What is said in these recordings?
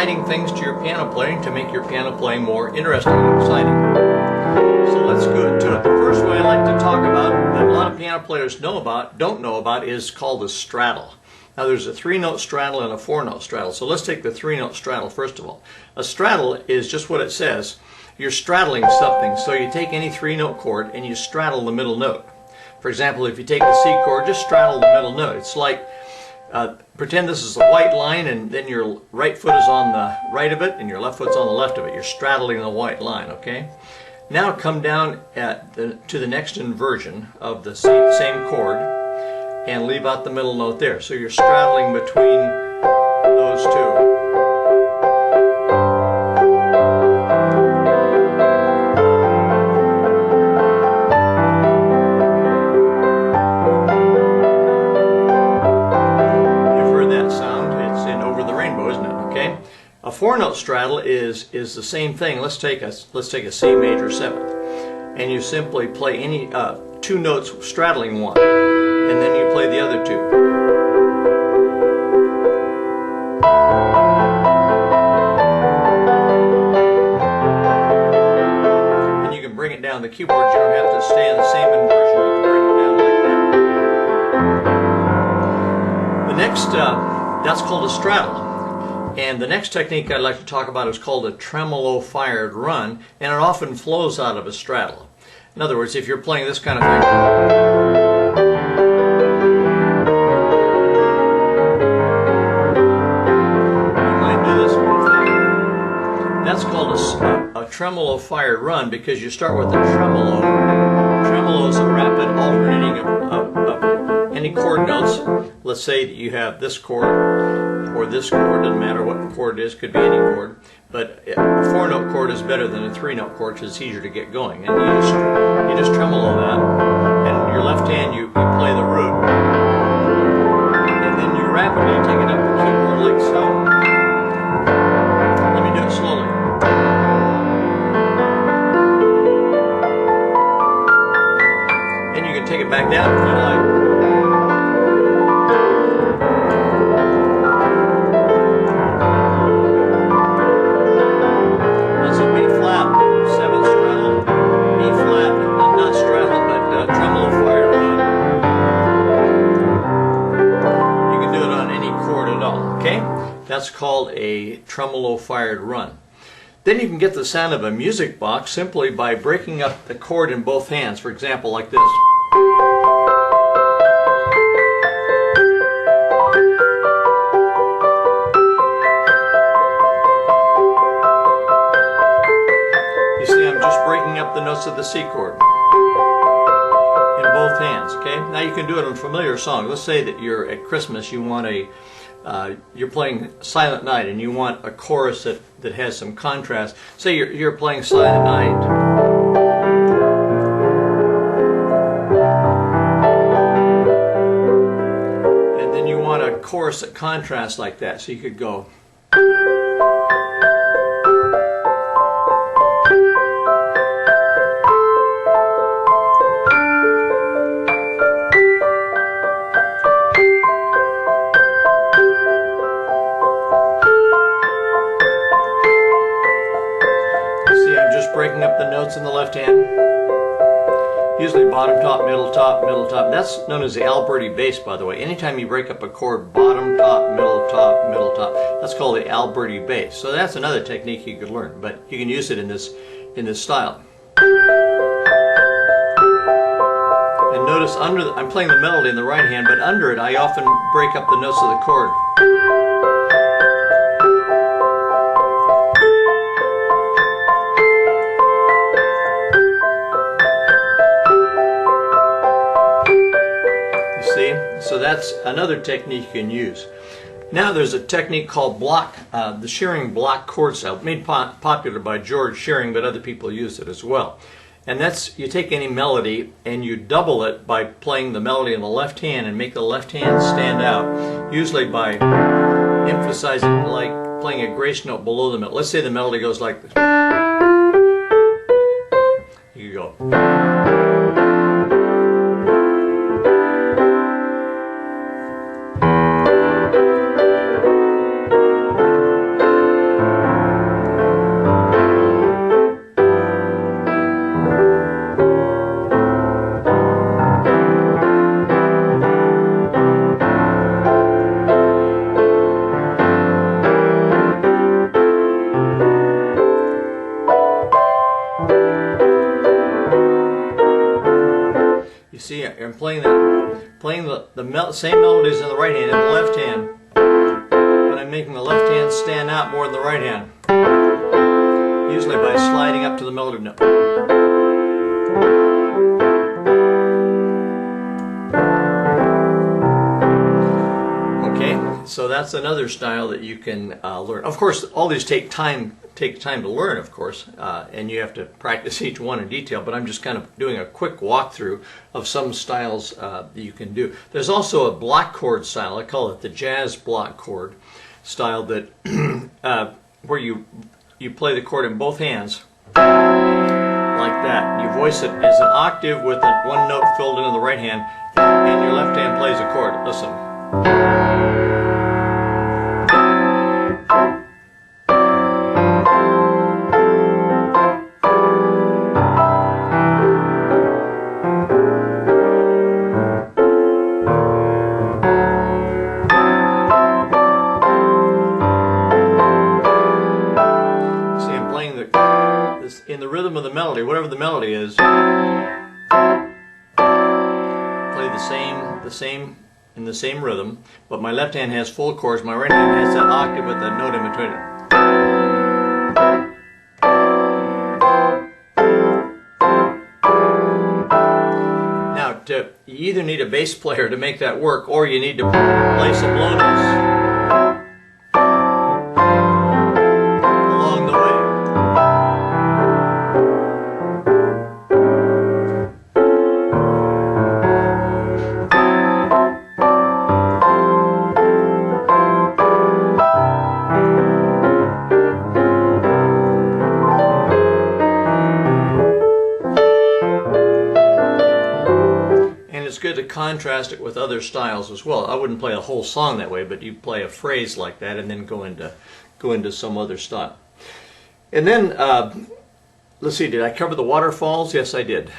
adding things to your piano playing to make your piano playing more interesting and exciting. So let's go to it. The first way I like to talk about that a lot of piano players don't know about is called a straddle. Now there's a 3-note straddle and a 4-note straddle. So let's take the 3-note straddle first of all. A straddle is just what it says. You're straddling something. So you take any 3-note chord and you straddle the middle note. For example, if you take the C chord, just straddle the middle note. It's like, pretend this is a white line and then your right foot is on the right of it and your left foot's on the left of it. You're straddling the white line, okay? Now come down to the next inversion of the same chord and leave out the middle note there. So you're straddling between those two. A 4-note straddle is the same thing. Let's take a C major 7th, and you simply play any 2 notes straddling one, and then you play the other 2. And you can bring it down the keyboard. You don't have to stay in the same inversion. You can bring it down like that. The next, that's called a straddle. And the next technique I'd like to talk about is called a tremolo-fired run, and it often flows out of a straddle. In other words, if you're playing this kind of thing, you might do this kind of thing. That's called a tremolo-fired run because you start with a tremolo. Tremolo is a rapid alternating of any chord notes. Let's say that you have this chord or this chord, doesn't matter what chord it is, could be any chord, but a 4-note chord is better than a 3-note chord because it's easier to get going. And you just tremolo that, and your left hand you play the root, and then you rapidly take it up the keyboard like so. Let me do it slowly. And you can take it back down if you like. That's called a tremolo-fired run. Then you can get the sound of a music box simply by breaking up the chord in both hands. For example, like this. You see, I'm just breaking up the notes of the C chord in both hands. Okay. Now you can do it on a familiar song. Let's say that you're at Christmas. You want you're playing Silent Night and you want a chorus that has some contrast. Say you're playing Silent Night. And then you want a chorus that contrasts like that. So you could go. Breaking up the notes in the left hand. Usually bottom, top, middle, top, middle, top. That's known as the Alberti bass, by the way. Anytime you break up a chord, bottom, top, middle, top, middle, top, that's called the Alberti bass. So that's another technique you could learn, but you can use it in this style. And notice I'm playing the melody in the right hand, but under it I often break up the notes of the chord. So that's another technique you can use. Now there's a technique called the Shearing block chord style, made popular by George Shearing, but other people use it as well. And that's, you take any melody and you double it by playing the melody in the left hand and make the left hand stand out, usually by emphasizing, like playing a grace note below the melody. Let's say the melody goes like this. You go. You see, I'm playing the same melodies in the right hand and the left hand, but I'm making the left hand stand out more than the right hand, usually by sliding up to the melody note. Okay, so that's another style that you can learn. Of course, all these take time to learn, of course, and you have to practice each one in detail, but I'm just kind of doing a quick walkthrough of some styles that you can do. There's also a block chord style. I call it the jazz block chord style, that where you play the chord in both hands like that. You voice it as an octave with one note filled in the right hand, and your left hand plays a chord. Listen. In the rhythm of the melody, whatever the melody is, play the same in the same rhythm, but my left hand has full chords, my right hand has that octave with a note in between it. Now, you either need a bass player to make that work, or you need to play some low notes along the way. It's good to contrast it with other styles as well. I wouldn't play a whole song that way, but you play a phrase like that and then go into some other style. And then let's see, did I cover the waterfalls? Yes, I did.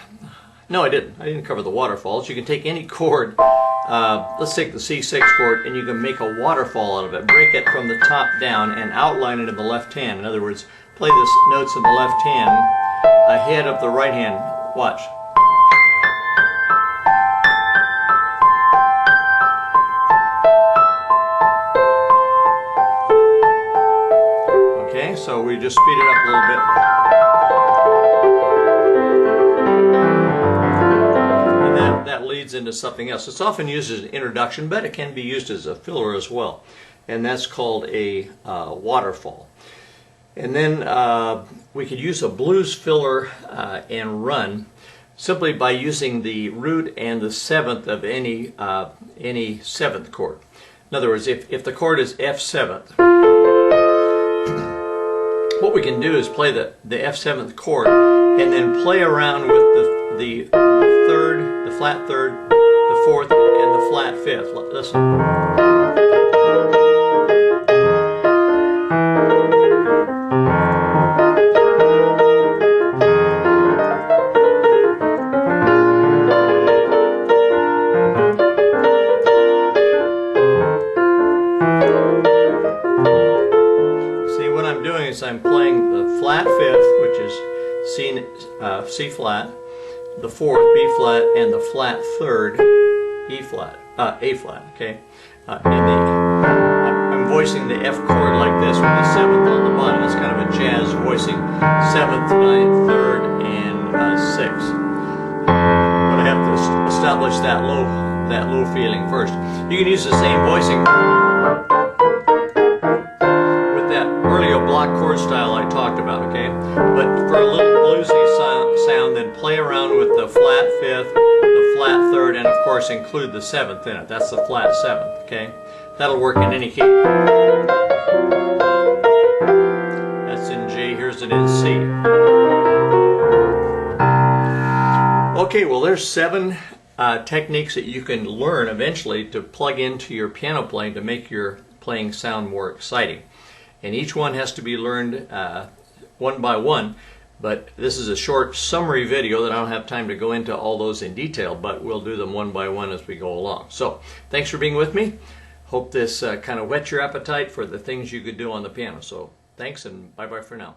No, I didn't. I didn't cover the waterfalls. You can take any chord. Let's take the C6 chord, and you can make a waterfall out of it. Break it from the top down and outline it in the left hand. In other words, play the notes in the left hand ahead of the right hand. Watch. Okay, so we just speed it up a little bit. And that leads into something else. It's often used as an introduction, but it can be used as a filler as well. And that's called a waterfall. And then we could use a blues filler and run simply by using the root and the seventh of any seventh chord. In other words, if the chord is F7th, what we can do is play the F7th chord and then play around with the third, the flat third, the fourth, and the flat fifth. Listen. I'm playing the flat fifth, which is C flat, the fourth B flat, and the flat third A flat. Okay, I'm voicing the F chord like this with the seventh on the bottom. It's kind of a jazz voicing, seventh, ninth, third, and sixth. But I have to establish that low feeling first. You can use the same voicing block chord style I talked about, okay? But for a little bluesy sound, then play around with the flat fifth, the flat third, and of course include the seventh in it. That's the flat seventh, okay? That'll work in any key. That's in G, here's it in C. Okay, well there's 7 techniques that you can learn eventually to plug into your piano playing to make your playing sound more exciting. And each one has to be learned one by one, but this is a short summary video that I don't have time to go into all those in detail, but we'll do them one by one as we go along. So, thanks for being with me. Hope this kind of whets your appetite for the things you could do on the piano. So, thanks and bye-bye for now.